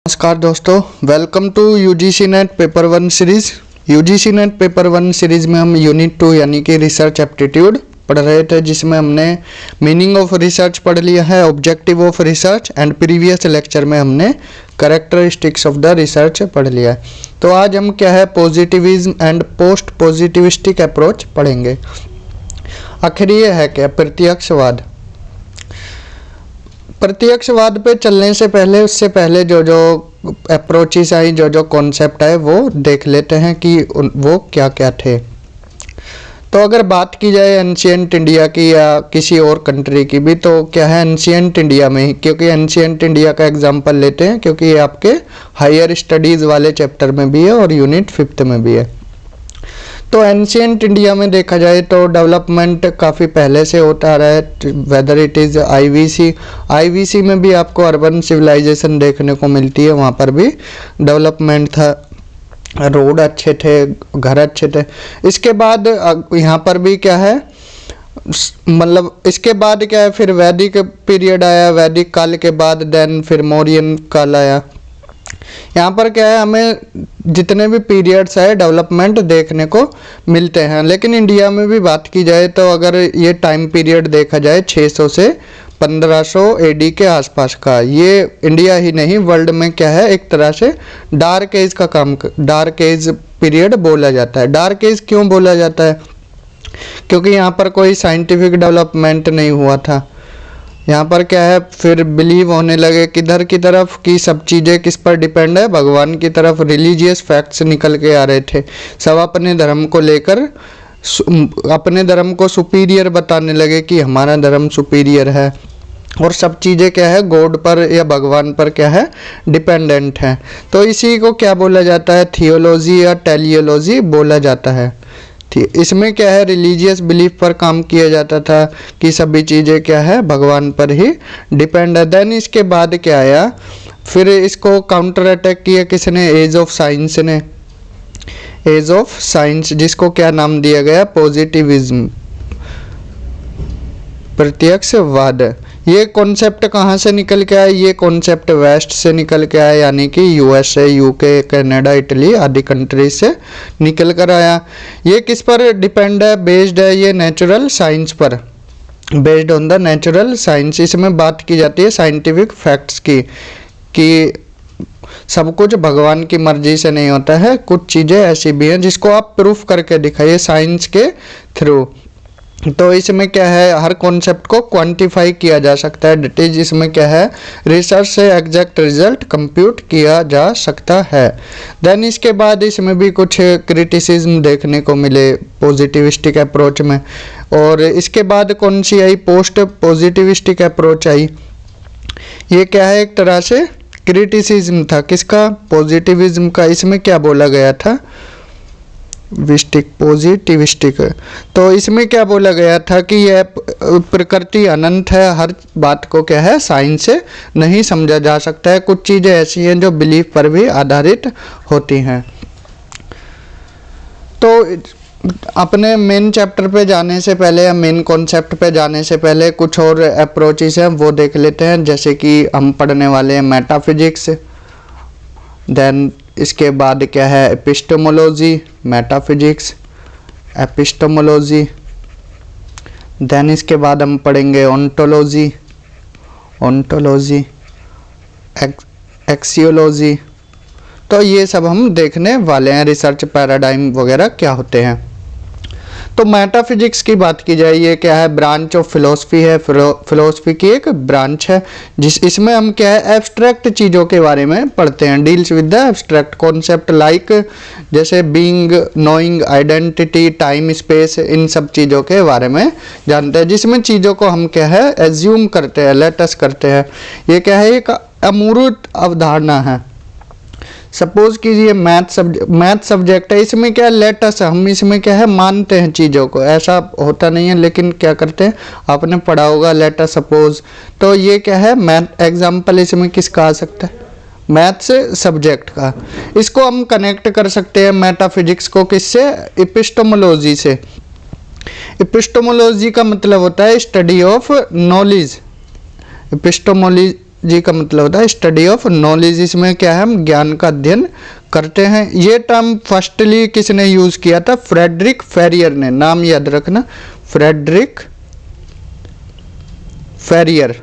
नमस्कार दोस्तों, welcome to UGC NET paper one series. UGC NET paper one series में हम यूनिट 2 यानी कि रिसर्च एप्टीट्यूड पढ़ रहे थे, जिसमें हमने मीनिंग ऑफ रिसर्च पढ़ लिया है, objective of research and previous lecture में हमने कैरेक्टरिस्टिक्स ऑफ द रिसर्च पढ़ लिया है। तो आज हम क्या है positivism and post positivistic approach पढ़ेंगे। आखिर ये है क्या प्रत्यक्षवाद। प्रत्यक्षवाद पे चलने से पहले उससे पहले जो जो अप्रोचेस आई, जो जो कॉन्सेप्ट आए वो देख लेते हैं कि वो क्या क्या थे। तो अगर बात की जाए एंशिएंट इंडिया की या किसी और कंट्री की भी, तो क्या है एंशिएंट इंडिया में ही, क्योंकि एंशिएंट इंडिया का एग्जांपल लेते हैं क्योंकि ये आपके हायर स्टडीज़ वाले चैप्टर में भी है और यूनिट 5 में भी है। तो एंशिएंट इंडिया में देखा जाए तो डेवलपमेंट काफ़ी पहले से होता आ रहा है, वेदर इट इज़ आईवीसी में भी आपको अर्बन सिविलाइजेशन देखने को मिलती है, वहाँ पर भी डेवलपमेंट था, रोड अच्छे थे, घर अच्छे थे। इसके बाद यहाँ पर भी क्या है, मतलब इसके बाद क्या है, फिर वैदिक पीरियड आया, वैदिक काल के बाद देन फिर मौर्यन काल आया। यहाँ पर क्या है, हमें जितने भी पीरियड्स है डेवलपमेंट देखने को मिलते हैं। लेकिन इंडिया में भी बात की जाए तो अगर ये टाइम पीरियड देखा जाए 600 से 1500 एडी के आसपास का, ये इंडिया ही नहीं वर्ल्ड में क्या है एक तरह से डार्क एज का काम, डार्क एज पीरियड बोला जाता है। डार्क एज क्यों बोला जाता है? क्योंकि यहाँ पर कोई साइंटिफिक डेवलपमेंट नहीं हुआ था। यहाँ पर क्या है, फिर बिलीव होने लगे किधर की तरफ कि सब चीज़ें किस पर डिपेंड है, भगवान की तरफ। रिलीजियस फैक्ट्स निकल के आ रहे थे, सब अपने धर्म को लेकर अपने धर्म को सुपीरियर बताने लगे कि हमारा धर्म सुपीरियर है, और सब चीज़ें क्या है गॉड पर या भगवान पर क्या है डिपेंडेंट है। तो इसी को क्या बोला जाता है, थियोलॉजी या टेलियोलॉजी बोला जाता है। ठीक, इसमें क्या है रिलीजियस बिलीफ पर काम किया जाता था कि सभी चीज़ें क्या है भगवान पर ही डिपेंड है। देन इसके बाद क्या आया, फिर इसको काउंटर अटैक किया किसने, एज ऑफ साइंस ने, एज ऑफ साइंस, जिसको क्या नाम दिया गया पॉजिटिविज्म, प्रत्यक्षवाद। ये कॉन्सेप्ट कहाँ से निकल के आया? ये कॉन्सेप्ट वेस्ट से निकल के आया, यानी कि यूएसए, यूके, कनाडा, इटली आदि कंट्रीज से निकल कर आया। ये किस पर डिपेंड है, बेस्ड है ये नेचुरल साइंस पर, based on the natural science. इसमें बात की जाती है साइंटिफिक फैक्ट्स की कि सब कुछ भगवान की मर्जी से नहीं होता है, कुछ चीज़ें ऐसी भी हैं जिसको आप प्रूफ करके दिखाइए साइंस के थ्रू। तो इसमें क्या है हर कॉन्सेप्ट को क्वांटिफाई किया जा सकता है, डेट इज इसमें क्या है रिसर्च से एग्जैक्ट रिजल्ट कंप्यूट किया जा सकता है। देन इसके बाद इसमें भी कुछ क्रिटिसिज्म देखने को मिले पॉजिटिविस्टिक अप्रोच में, और इसके बाद कौन सी आई, पोस्ट पॉजिटिविस्टिक अप्रोच आई। ये क्या है एक तरह से क्रिटिसिज्म था किसका, पॉजिटिविज्म का। इसमें क्या बोला गया था, पॉजिटिविस्टिक। तो इसमें क्या बोला गया था कि यह प्रकृति अनंत है, हर बात को क्या है साइंस से नहीं समझा जा सकता है, कुछ चीज़ें ऐसी हैं जो बिलीफ पर भी आधारित होती हैं। तो अपने मेन चैप्टर पे जाने से पहले या मेन कॉन्सेप्ट पे जाने से पहले कुछ और अप्रोचेस हैं वो देख लेते हैं। जैसे कि हम पढ़ने वाले हैं मेटाफिजिक्स, देन इसके बाद क्या है एपिस्टेमोलॉजी, मेटाफिजिक्स, एपिस्टेमोलॉजी। देन इसके बाद हम पढ़ेंगे ओंटोलॉजी, ओंटोलॉजी, एक्सियोलॉजी। तो ये सब हम देखने वाले हैं, रिसर्च पैराडाइम वगैरह क्या होते हैं। तो मेटाफिजिक्स की बात की जाए, ये क्या है ब्रांच ऑफ फिलोसफी है, फिलोसफी की एक ब्रांच है, इसमें हम क्या है एब्स्ट्रैक्ट चीज़ों के बारे में पढ़ते हैं, deals with the abstract concept like जैसे being, knowing, identity, time, space, इन सब चीज़ों के बारे में जानते हैं, जिसमें चीज़ों को हम क्या है एज्यूम करते हैं, लेटस करते हैं। ये क्या है एक अमूर्त अवधारणा है। सपोज कीजिए मैथ सब्जेक्ट है, इसमें क्या लेटस हम इसमें क्या है मानते हैं चीज़ों को, ऐसा होता नहीं है लेकिन क्या करते हैं आपने पढ़ा होगा लेटस सपोज। तो ये क्या है मैथ एग्जाम्पल इसमें किसका आ सकता है, मैथ्स सब्जेक्ट का। इसको हम कनेक्ट कर सकते हैं मेटाफिजिक्स को किससे, एपिस्टेमोलॉजी से। एपिस्टेमोलॉजी का मतलब होता है स्टडी ऑफ नॉलेज, एपिस्टेमोलॉजी का मतलब होता है स्टडी ऑफ नॉलेज। इसमें क्या है, हम ज्ञान का अध्ययन करते हैं। ये टर्म फर्स्टली किसने यूज किया था, फ्रेडरिक फेरियर ने। नाम याद रखना, फ्रेडरिक फेरियर।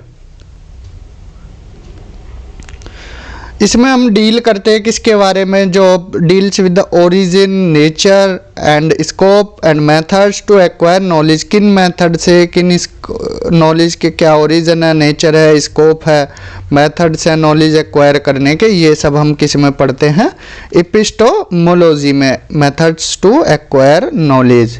इसमें हम डील करते हैं किसके बारे में, जो deals with the origin, nature and scope and methods to acquire knowledge. किन मेथड से, किन नॉलेज के क्या ओरिजिन है, नेचर है, स्कोप है, मेथड्स है नॉलेज एक्वायर करने के, ये सब हम किस में पढ़ते हैं, एपिस्टेमोलॉजी में, मेथड्स टू एक्वायर नॉलेज।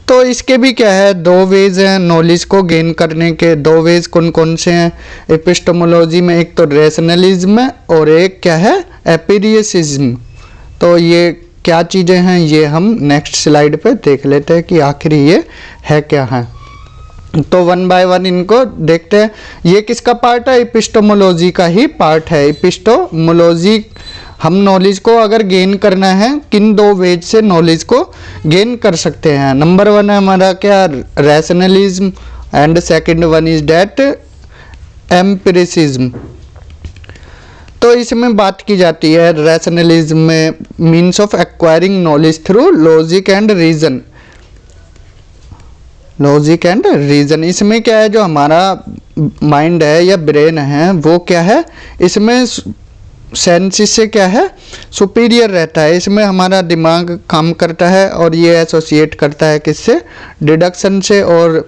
तो इसके भी क्या है, दो वेज हैं नॉलेज को गेन करने के। दो वेज कौन कौन से हैं एपिस्टेमोलॉजी में, एक तो रैशनलिज्म और एक क्या है, एम्पिरिसिज्म। तो ये क्या चीज़ें हैं, ये हम नेक्स्ट स्लाइड पे देख लेते हैं कि आखिर ये है क्या है। तो वन बाय वन इनको देखते हैं। ये किसका पार्ट है, एपिस्टेमोलॉजी का ही पार्ट है। एपिस्टेमोलॉजी, हम नॉलेज को अगर गेन करना है, किन दो वेज से नॉलेज को गेन कर सकते हैं। नंबर वन है हमारा क्या, rationalism, and second one is that empiricism. तो इसमें बात की जाती है रैशनलिज्म में, means of acquiring knowledge through logic and reason. Logic and reason, इसमें क्या है, जो हमारा माइंड है या ब्रेन है वो क्या है, इसमें सेंसिस से क्या है, सुपीरियर रहता है। इसमें हमारा दिमाग काम करता है और ये एसोसिएट करता है किससे, डिडक्शन से। और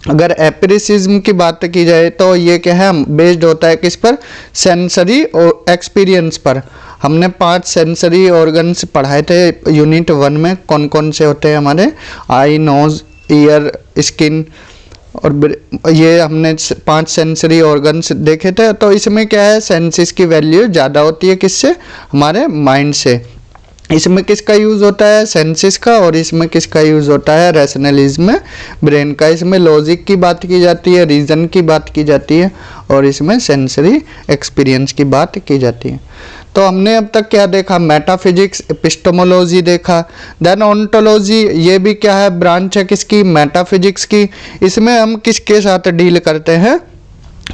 अगर एम्पिरिसिज्म की बात की जाए तो ये क्या है, बेस्ड होता है किस पर, सेंसरी और एक्सपीरियंस पर। हमने 5 सेंसरी ऑर्गन्स पढ़ाए थे यूनिट 1 में, कौन कौन से होते हैं हमारे, आई, नोज, ईयर, स्किन, और ये हमने 5 सेंसरी ऑर्गन्स देखे थे। तो इसमें क्या है, सेंसिस की वैल्यू ज़्यादा होती है किससे, हमारे माइंड से। इसमें किसका यूज़ होता है, सेंसिस का, और इसमें किसका यूज़ होता है, रैशनलिज्म में, ब्रेन का। इसमें लॉजिक की बात की जाती है, रीज़न की बात की जाती है, और इसमें सेंसरी एक्सपीरियंस की बात की जाती है। तो हमने अब तक क्या देखा, मेटाफिजिक्स, एपिस्टेमोलॉजी देखा। देन ओंटोलॉजी, ये भी क्या है, ब्रांच है किसकी, मेटाफिजिक्स की। इसमें हम किसके साथ डील करते हैं,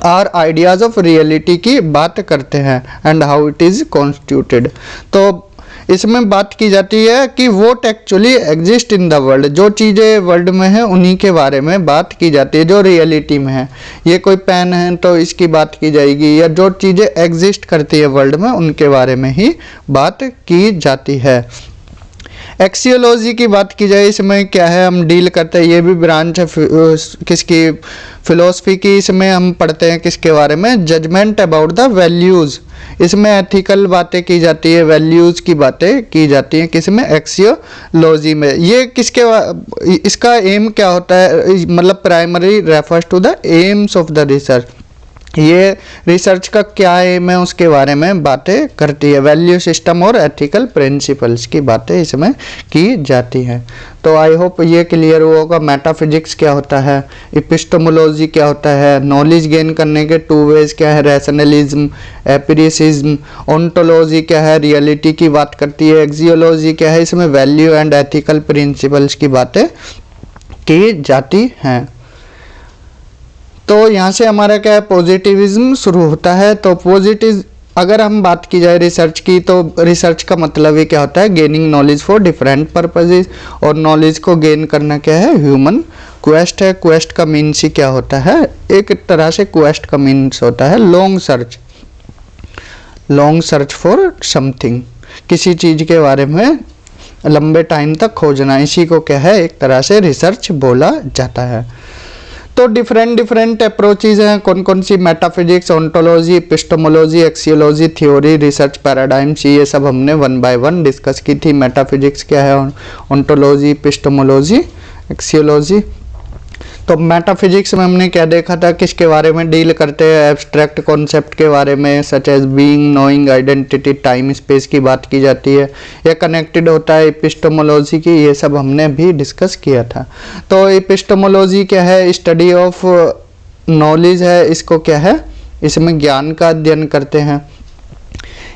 आर आइडियाज़ ऑफ रियलिटी की बात करते हैं, and how it is constituted. तो इसमें बात की जाती है कि what actually exist in the world, जो चीज़ें वर्ल्ड में है उन्हीं के बारे में बात की जाती है, जो रियलिटी में है। ये कोई पेन है तो इसकी बात की जाएगी, या जो चीज़ें एग्जिस्ट करती है वर्ल्ड में उनके बारे में ही बात की जाती है। एक्सियोलॉजी की बात की जाए, इसमें क्या है, हम डील करते हैं, ये भी ब्रांच है किसकी, फिलोसफी की। इसमें हम पढ़ते हैं किसके बारे में, जजमेंट अबाउट द वैल्यूज़। इसमें एथिकल बातें की जाती है, वैल्यूज़ की बातें की जाती हैं किसमें, एक्सियोलॉजी में। ये किसके, इसका एम क्या होता है, मतलब primary refers to the aims of the research. ये रिसर्च का क्या एम है उसके बारे में बातें करती है। वैल्यू सिस्टम और एथिकल प्रिंसिपल्स की बातें इसमें की जाती हैं। तो आई होप ये क्लियर हुआ होगा, मेटाफिजिक्स क्या होता है, एपिस्टेमोलॉजी क्या होता है, नॉलेज गेन करने के 2 वेज क्या है, रैशनलिज्म, एम्पिरिसिज्म, ओंटोलॉजी क्या है, रियलिटी की बात करती है, एक्सियोलॉजी क्या है, इसमें वैल्यू एंड एथिकल प्रिंसिपल्स की बातें की जाती हैं। तो यहाँ से हमारा क्या है, पॉजिटिविज्म शुरू होता है। तो पॉजिटिव, अगर हम बात की जाए रिसर्च की, तो रिसर्च का मतलब ये क्या होता है, gaining knowledge for different purposes. और नॉलेज को गेन करना क्या है, ह्यूमन क्वेस्ट है। क्वेस्ट का मीन्स ही क्या होता है, एक तरह से क्वेस्ट का मीन्स होता है long search, long search for something, किसी चीज़ के बारे में लंबे टाइम तक खोजना, इसी को क्या है, एक तरह से रिसर्च बोला जाता है। तो डिफरेंट अप्रोचेज हैं, कौन कौन सी, metaphysics, ontology, epistemology, axiology, theory, research paradigms, ये सब हमने 1 बाय 1 डिस्कस की थी। मेटाफिजिक्स क्या है, ओंटोलॉजी, एपिस्टेमोलॉजी, एक्सियोलॉजी। तो मेटाफिजिक्स में हमने क्या देखा था, किसके बारे में डील करते हैं, एब्स्ट्रैक्ट कॉन्सेप्ट के बारे में, such as being, knowing, identity, time space की बात की जाती है। यह कनेक्टेड होता है एपिस्टेमोलॉजी की, ये सब हमने भी डिस्कस किया था। तो एपिस्टेमोलॉजी क्या है, स्टडी ऑफ नॉलेज है, इसको क्या है, इसमें ज्ञान का अध्ययन करते हैं।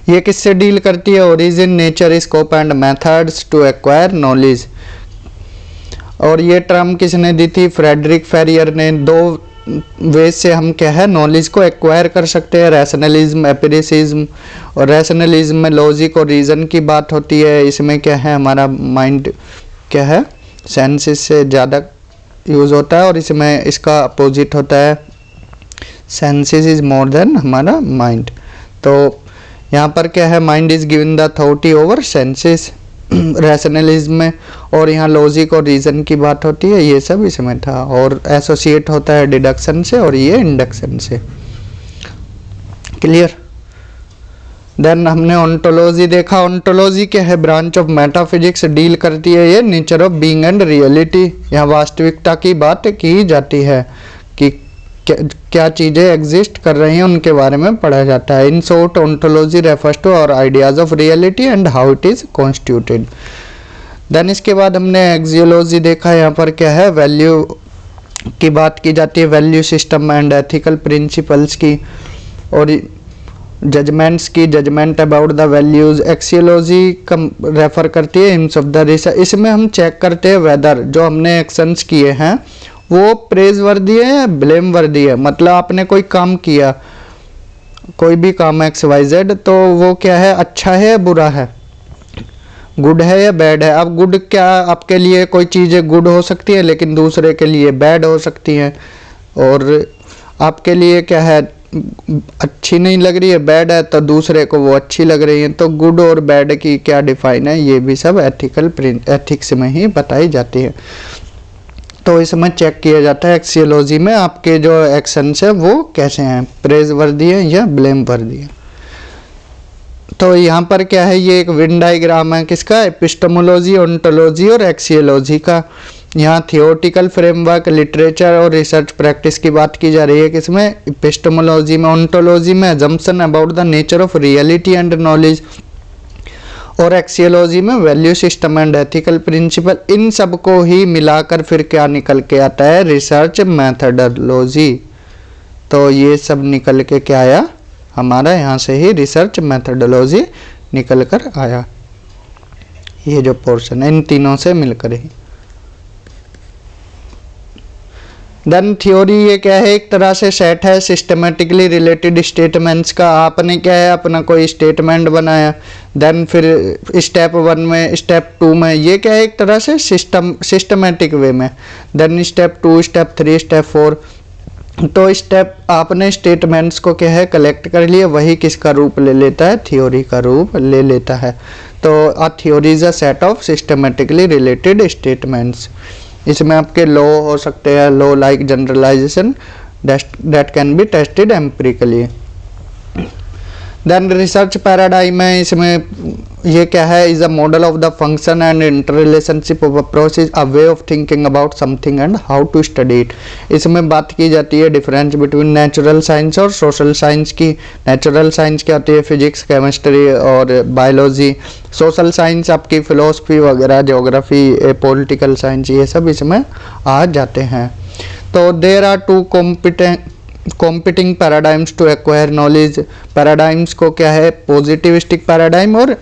ये किससे डील करती है, origin, nature, scope and methods to acquire knowledge. और ये टर्म किसने दी थी, फ्रेडरिक फेरियर ने। 2 वे से हम क्या है नॉलेज को एक्वायर कर सकते हैं, रैशनलिज्म, एम्पिरिसिज्म। और रैशनलिज्म में लॉजिक और रीज़न की बात होती है, इसमें क्या है हमारा माइंड क्या है सेंसेस से ज़्यादा यूज़ होता है, और इसमें इसका अपोजिट होता है, सेंसेस इज मोर देन हमारा माइंड। तो यहाँ पर क्या है mind is given the authority over senses rationalism में, और यहाँ लॉजिक और रीज़न की बात होती है, ये सब इसमें था। और एसोसिएट होता है डिडक्शन से और ये इंडक्शन से। क्लियर। देन हमने ओंटोलॉजी देखा। ओंटोलॉजी क्या है ब्रांच ऑफ मेटाफिजिक्स, डील करती है ये nature of being and reality. यहाँ वास्तविकता की बात की जाती है कि क्या चीज़ें एग्जिस्ट कर रही हैं उनके बारे में पढ़ा जाता है। In short ontology refers to our ideas of reality and how it is constituted. Then इसके बाद हमने एक्सियोलॉजी देखा। यहाँ पर क्या है वैल्यू की बात की जाती है, value system and ethical principles की, और जजमेंट्स की, judgment about the values. Axiology कम रेफर करती है एम्स ऑफ द रिसर्च। इसमें हम चेक करते हैं वेदर जो हमने एक्शंस किए हैं वो प्रेज वर्दी है या ब्लेम वर्दी है। मतलब आपने कोई काम किया, कोई भी काम XYZ, तो वो क्या है अच्छा है या बुरा है, गुड है या बैड है। अब गुड क्या आपके लिए कोई चीज़ें गुड हो सकती है लेकिन दूसरे के लिए बैड हो सकती हैं, और आपके लिए क्या है अच्छी नहीं लग रही है, बैड है, तो दूसरे को वो अच्छी लग रही है। तो गुड और बैड की क्या डिफाइन है, ये भी सब एथिक्स में ही बताई जाती है। तो इसमें चेक किया जाता है एक्सियोलॉजी में आपके जो एक्शंस है वो कैसे हैं, प्रेज वर्दी है या ब्लेम वर्दी है। तो यहाँ पर क्या है ये एक वेन डायग्राम है किसका, एपिस्टेमोलॉजी, ओंटोलॉजी और एक्सियोलॉजी का। यहाँ थियोरेटिकल फ्रेमवर्क, लिटरेचर और रिसर्च प्रैक्टिस की बात की जा रही है किसमें, एपिस्टेमोलॉजी में। ओंटोलॉजी में assumption about the nature of reality and knowledge, और एक्सियोलॉजी में value system and ethical principle. इन सब को ही मिलाकर फिर क्या निकल के आता है, रिसर्च मैथडोलॉजी। तो ये सब निकल के क्या आया हमारा, यहाँ से ही रिसर्च मैथडोलॉजी निकल कर आया, ये जो पोर्शन है इन तीनों से मिलकर ही। देन थ्योरी ये क्या है, एक तरह से सेट है सिस्टमेटिकली रिलेटेड स्टेटमेंट्स का। आपने क्या है अपना कोई स्टेटमेंट बनाया, देन फिर स्टेप 1 में, स्टेप 2 में, ये क्या है एक तरह से सिस्टमेटिक वे में। Then step 2, step 3, step 4। तो स्टेप आपने स्टेटमेंट्स को क्या है कलेक्ट कर लिया, वही किसका रूप ले लेता है, थ्योरी का रूप ले लेता है। तो a theory is a set of systematically related statements. इसमें आपके लॉ हो सकते हैं, law like generalization that can be tested empirically. Then research paradigm है, इसमें ये क्या है, is a model of the function and interrelationship of a process, a way of thinking about something and how to study it. इसमें बात की जाती है डिफरेंस बिटवीन नेचुरल साइंस और सोशल साइंस की। नेचुरल साइंस क्या होती है, फिजिक्स, केमिस्ट्री और बायोलॉजी। सोशल साइंस आपकी फिलोसफी वगैरह, ज्योग्राफी, पॉलिटिकल साइंस, ये सब इसमें आ जाते हैं। तो there are two competing paradigms to acquire knowledge. Paradigms को क्या है, पॉजिटिविस्टिक पैराडाइम और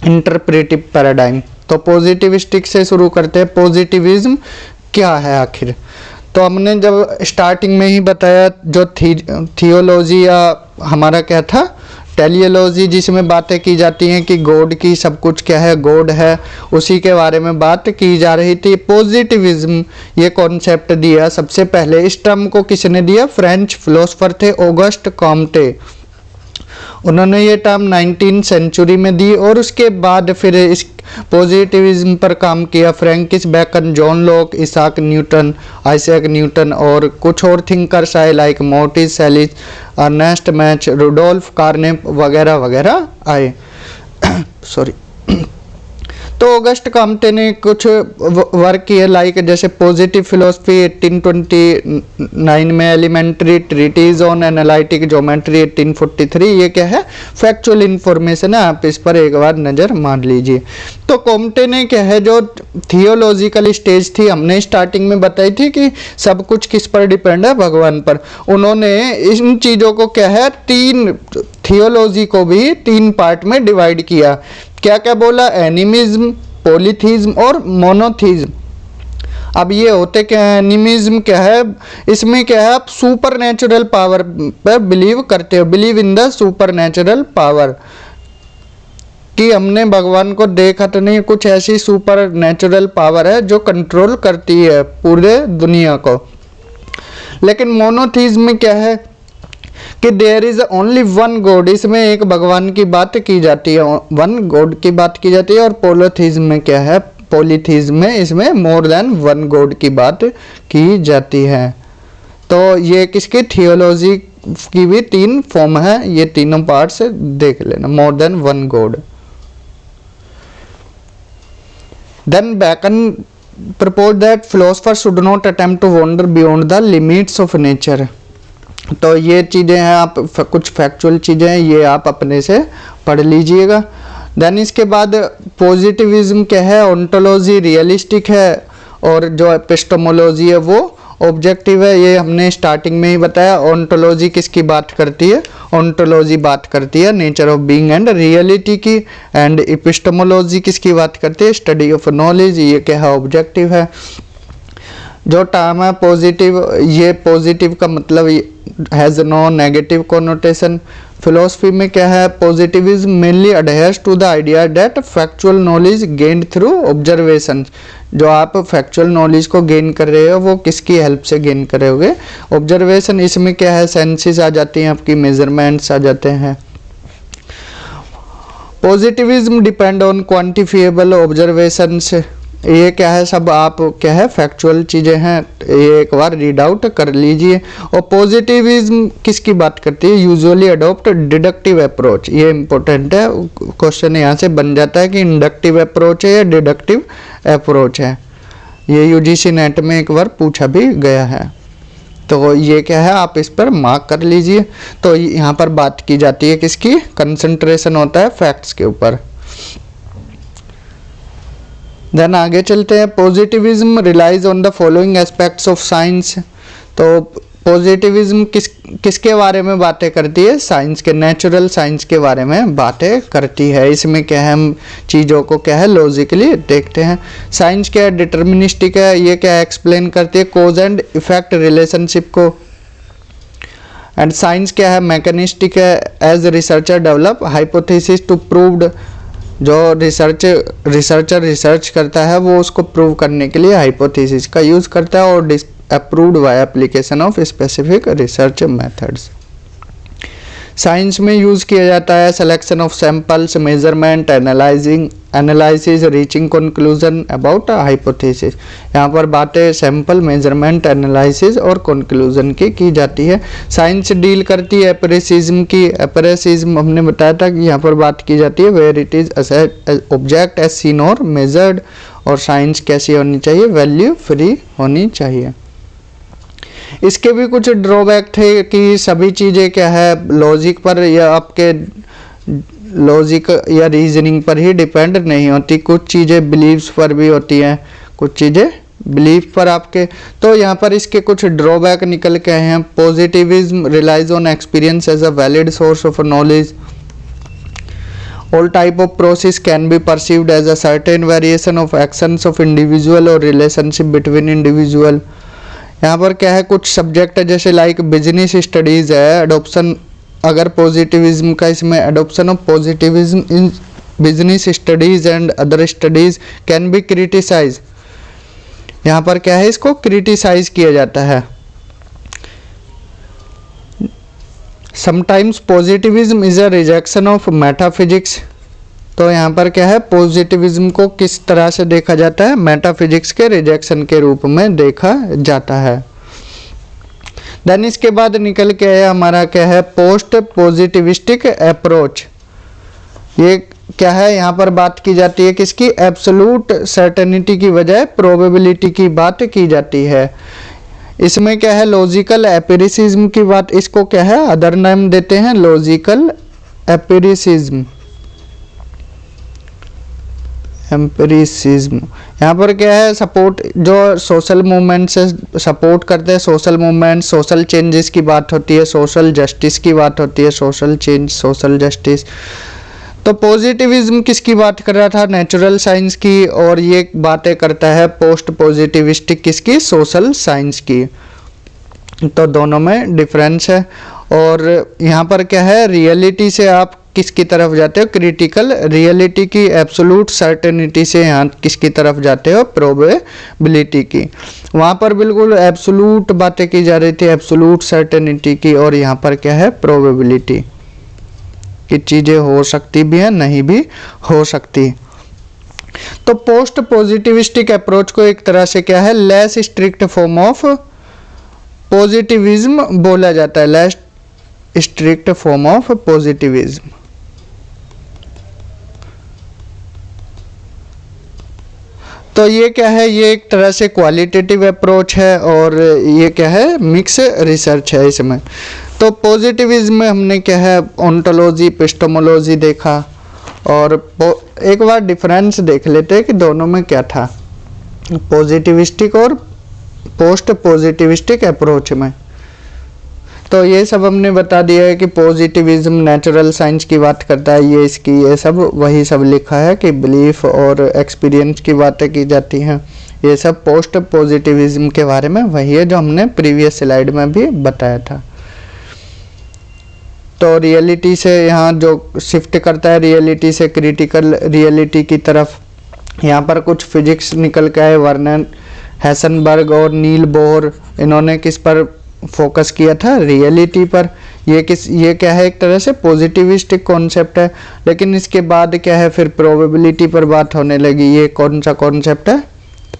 इंटरप्रेटिव पैराडाइम। तो पॉजिटिविस्टिक से शुरू करते हैं। पॉजिटिविज्म क्या है आखिर, तो हमने जब स्टार्टिंग में ही बताया, जो थियोलॉजी या हमारा क्या था टेलियोलॉजी, जिसमें बातें की जाती हैं कि गॉड की सब कुछ क्या है, गॉड है, उसी के बारे में बात की जा रही थी। पॉजिटिविज्म ये कॉन्सेप्ट दिया सबसे पहले, इस टर्म को किसने दिया, फ्रेंच फिलोसोफर थे ऑगस्ट कॉम्टे। उन्होंने ये टर्म 19वीं सेंचुरी में दी, और उसके बाद फिर इस पॉजिटिविज्म पर काम किया Francis Bacon, John Locke, Isaac Newton और कुछ और थिंकर्स आए like Moritz Schlick, Ernst Mach, Rudolf Carnap वगैरह वगैरह आए। सॉरी। तो ऑगस्ट कॉम्टे ने कुछ वर्क किए लाइक जैसे पॉजिटिव फिलोसफी 1829 में, elementary treatise on analytic geometry 1843। ये क्या है, फैक्चुअल इंफॉर्मेशन है, आप इस पर एक बार नज़र मार लीजिए। तो कॉम्टे ने क्या है, जो थियोलॉजिकल स्टेज थी हमने स्टार्टिंग में बताई थी कि सब कुछ किस पर डिपेंड है, भगवान पर। उन्होंने इन चीज़ों को क्या है, थियोलॉजी को भी 3 पार्ट में डिवाइड किया। क्या क्या बोला, एनिमिज्म, पॉलीथीज्म और मोनोथीज्म। अब ये होते क्या है, एनिमिज्म क्या है, इसमें क्या है, आप सुपर नेचुरल पावर पर बिलीव करते हो, believe in the super natural power, कि हमने भगवान को देखा तो नहीं, कुछ ऐसी सुपर नेचुरल पावर है जो कंट्रोल करती है पूरे दुनिया को। लेकिन मोनोथीज्म में क्या है कि there is only one God, इसमें एक भगवान की बात की जाती है, वन गॉड की बात की जाती है। और पोलोथीज्म में क्या है, पॉलीथीज्म में इसमें मोर देन वन गॉड की बात की जाती है। तो ये किसकी थियोलॉजी की भी 3 फॉर्म है, ये तीनों पार्ट्स देख लेना, more than one God. Then Bacon proposed that philosophers should not attempt to wander beyond the limits of nature। तो ये चीज़ें हैं, आप कुछ फैक्चुअल चीज़ें हैं, ये आप अपने से पढ़ लीजिएगा। देन इसके बाद पॉजिटिविज्म क्या है, ओंटोलॉजी रियलिस्टिक है, और जो एपिस्टेमोलॉजी है वो ऑब्जेक्टिव है, ये हमने स्टार्टिंग में ही बताया। ओंटोलॉजी किसकी बात करती है, ओंटोलॉजी बात करती है nature of being and reality की, एंड एपिस्टेमोलॉजी किसकी बात करती है, स्टडी ऑफ नॉलेज, ये क्या है, ऑब्जेक्टिव है। जो टर्म है पॉजिटिव, ये पॉजिटिव का मतलब has no negative connotation. Philosophy में क्या है, positivism mainly adheres to the idea that factual knowledge gained through observation. जो आप फैक्चुअल नॉलेज को गेन कर रहे हो वो किसकी हेल्प से गेन कर रहे होगे, ऑब्जर्वेशन। इसमें क्या है, सेंसेस आ जाती हैं आपकी, मेजरमेंट्स आ जाते हैं। Positivism depend on quantifiable observations, ये क्या है, सब आप क्या है, फैक्चुअल चीज़ें हैं, ये एक बार रीड आउट कर लीजिए। और पॉजिटिविज्म किसकी बात करती है, यूजुअली अडॉप्ट डिडक्टिव अप्रोच, ये इंपॉर्टेंट है, क्वेश्चन यहाँ से बन जाता है कि इंडक्टिव अप्रोच है या डिडक्टिव अप्रोच है, ये यूजीसी नेट में एक बार पूछा भी गया है। तो ये क्या है, आप इस पर मार्क कर लीजिए। तो यहाँ पर बात की जाती है किसकी, कंसंट्रेशन होता है फैक्ट्स के ऊपर। देन आगे चलते हैं, positivism relies on the following aspects of science. तो पॉजिटिविज्म किसके बारे में बातें करती है, साइंस के, नेचुरल साइंस के बारे में बातें करती है। इसमें क्या है, हम चीज़ों को क्या है, लॉजिकली देखते हैं। साइंस क्या है, डिटर्मिनिस्टिक है, ये क्या एक्सप्लेन करती है कॉज एंड इफेक्ट रिलेशनशिप को। एंड साइंस क्या है, मैकेनिस्टिक है, as researcher develop hypothesis to proved. जो रिसर्चर रिसर्च करता है वो उसको प्रूव करने के लिए हाइपोथेसिस का यूज़ करता है, और approved by application of specific research methods. Science में यूज़ किया जाता है selection of samples, measurement, analysis, reaching conclusion about a hypothesis. यहाँ पर बातें सैंपल, मेजरमेंट, एनालिसिस और कंक्लूजन की जाती है। साइंस डील करती है एम्पिरिसिज्म की। एम्पिरिसिज्म हमने बताया था कि यहाँ पर बात की जाती है where it is object as seen और मेजर्ड। और साइंस कैसी होनी चाहिए, वैल्यू फ्री होनी चाहिए। इसके भी कुछ ड्रॉबैक थे कि सभी चीज़ें क्या है, लॉजिक पर या आपके लॉजिक या रीजनिंग पर ही डिपेंड नहीं होती, कुछ चीज़ें बिलीव्स पर भी होती हैं, कुछ चीज़ें बिलीफ पर आपके। तो यहाँ पर इसके कुछ ड्रॉबैक निकल के आए हैं। Positivism relies on experience as a valid source of knowledge. All type of process can be perceived as a certain variation of actions of individual or relationship between individual। यहाँ पर क्या है, कुछ सब्जेक्ट है जैसे लाइक बिजनेस स्टडीज़ है, adoption, अगर positivism का इसमें adoption of positivism in business studies and other studies can be criticize. यहाँ पर क्या है, इसको क्रिटिसाइज किया जाता है। Sometimes positivism is a rejection of metaphysics. तो यहाँ पर क्या है, पॉजिटिविज्म को किस तरह से देखा जाता है, मेटाफिजिक्स के रिजेक्शन के रूप में देखा जाता है। देन इसके बाद निकल के आया हमारा क्या है, पोस्ट पॉजिटिविस्टिक अप्रोच। ये क्या है, यहाँ पर बात की जाती है किसकी, एब्सोल्यूट सर्टेनिटी की बजाय प्रोबेबिलिटी की बात की जाती है। इसमें क्या है, लॉजिकल एम्पिरिसिज्म की बात, इसको क्या है, अदर नाम देते हैं लॉजिकल एम्पिरिसिज्म। यहाँ पर क्या है, सपोर्ट, जो सोशल मूवमेंट से सपोर्ट करते हैं, सोशल मूवमेंट, सोशल चेंजेस की बात होती है, सोशल जस्टिस की बात होती है, सोशल चेंज, सोशल जस्टिस। तो पॉजिटिविज्म किसकी बात कर रहा था, नेचुरल साइंस की, और ये बातें करता है पोस्ट पॉजिटिविस्टिक किसकी, सोशल साइंस की। तो दोनों में डिफरेंस है। और यहाँ पर क्या है, रियलिटी से आप किसकी तरफ जाते हो, क्रिटिकल रियलिटी की, एब्सोल्यूट सर्टेनिटी से यहाँ किसकी तरफ जाते हो, प्रोबेबिलिटी की। वहाँ पर बिल्कुल एब्सोल्यूट बातें की जा रही थी, एब्सोल्यूट सर्टेनिटी की, और यहाँ पर क्या है, प्रोबेबिलिटी कि चीज़ें हो सकती भी हैं, नहीं भी हो सकती। तो पोस्ट पॉजिटिविस्टिक अप्रोच को एक तरह से क्या है, less strict form of positivism बोला जाता है, less strict form of positivism. तो ये क्या है, ये एक तरह से क्वालिटेटिव अप्रोच है, और ये क्या है, मिक्स रिसर्च है इसमें। तो पॉजिटिविज्म में हमने क्या है, ओंटोलॉजी, एपिस्टेमोलॉजी देखा, और एक बार डिफरेंस देख लेते हैं कि दोनों में क्या था, पॉजिटिविस्टिक और पोस्ट पॉजिटिविस्टिक अप्रोच में। तो ये सब हमने बता दिया है कि पॉजिटिविज्म नेचुरल साइंस की बात करता है, ये इसकी ये सब वही सब लिखा है कि बिलीफ और एक्सपीरियंस की बातें की जाती हैं। ये सब पोस्ट पॉजिटिविज्म के बारे में वही है जो हमने प्रीवियस स्लाइड में भी बताया था। तो रियलिटी से यहाँ जो शिफ्ट करता है, रियलिटी से क्रिटिकल रियलिटी की तरफ, यहाँ पर कुछ फिजिक्स निकल के आए, वर्नन हेसनबर्ग और नील बोर, इन्होंने किस पर फोकस किया था, रियलिटी पर। ये क्या है, एक तरह से पॉजिटिविस्टिक कॉन्सेप्ट है। लेकिन इसके बाद क्या है, फिर प्रोबेबिलिटी पर बात होने लगी। ये कौन सा कॉन्सेप्ट है,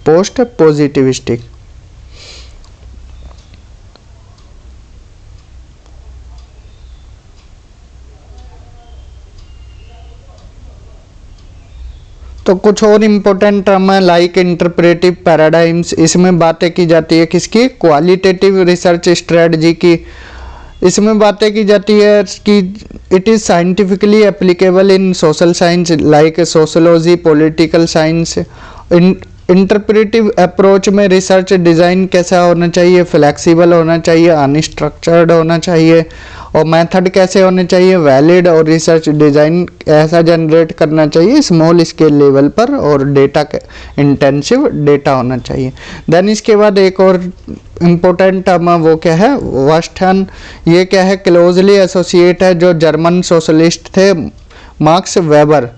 पोस्ट पॉजिटिविस्टिक। तो कुछ और इम्पोर्टेंट टर्म है, लाइक इंटरप्रेटिव पैराडाइम्स, इसमें बातें की जाती है किसकी, क्वालिटेटिव रिसर्च स्ट्रेटजी की। इसमें बातें की जाती है कि it is scientifically applicable in social science like sociology, political science. Interpretive approach में रिसर्च डिज़ाइन कैसा होना चाहिए, फ्लेक्सिबल होना चाहिए, अनस्ट्रक्चर्ड होना चाहिए, और मेथड कैसे होने चाहिए, वैलिड, और रिसर्च डिज़ाइन ऐसा जनरेट करना चाहिए स्मॉल स्केल लेवल पर, और डेटा इंटेंसिव डेटा होना चाहिए। देन इसके बाद एक और इम्पोर्टेंट टर्म वो क्या है, वेस्टर्न। ये क्या है, क्लोजली एसोसिएट है जो जर्मन सोशलिस्ट थे मार्क्स वेबर।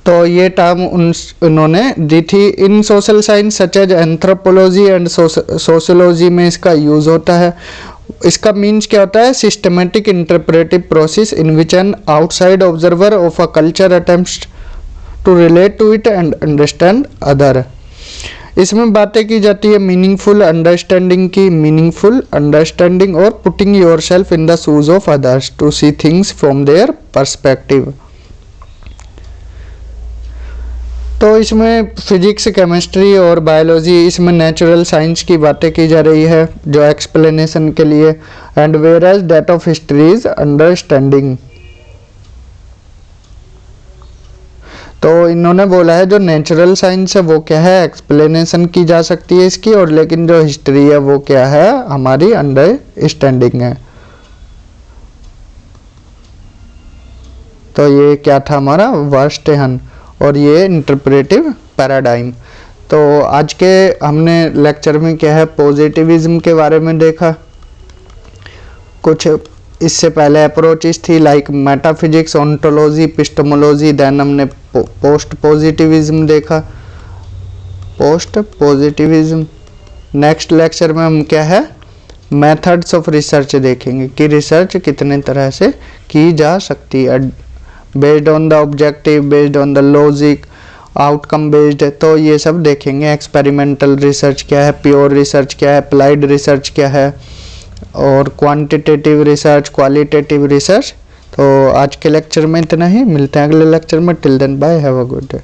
तो ये टर्म उन्होंने दी थी। In social science such as anthropology and sociology में इसका यूज़ होता है। इसका मीन्स क्या होता है, systematic interpretive process in which an outside observer of a culture attempts to relate to it and understand other. इसमें बातें की जाती है मीनिंगफुल अंडरस्टैंडिंग की, मीनिंगफुल अंडरस्टैंडिंग और putting your self in the shoes of others to see things from their perspective. तो इसमें physics, chemistry और बायोलॉजी, इसमें नेचुरल साइंस की बातें की जा रही है जो एक्सप्लेनेशन के लिए। And whereas that of history is understanding. तो इन्होंने बोला है जो नेचुरल साइंस है वो क्या है, एक्सप्लेनेशन की जा सकती है इसकी, और लेकिन जो हिस्ट्री है वो क्या है, हमारी अंडरस्टैंडिंग है। तो ये क्या था हमारा वर्स्टेहन, और ये इंटरप्रेटिव पैराडाइम। तो आज के हमने लेक्चर में क्या है, पॉजिटिविज्म के बारे में देखा। कुछ इससे पहले अप्रोचेस थी like metaphysics, ontology, epistemology. Then हमने पोस्ट पॉजिटिविज्म देखा, पोस्ट पॉजिटिविज्म। नेक्स्ट लेक्चर में हम क्या है, मेथड्स ऑफ रिसर्च देखेंगे कि रिसर्च कितने तरह से की जा सकती है, based on the objective, based on the logic, outcome based. तो ये सब देखेंगे। एक्सपेरिमेंटल रिसर्च क्या है, प्योर रिसर्च क्या है, अप्लाइड रिसर्च क्या है, और क्वांटिटेटिव रिसर्च, क्वालिटेटिव रिसर्च। तो आज के लेक्चर में इतना ही, मिलते हैं अगले लेक्चर में। Till then bye, have a good day.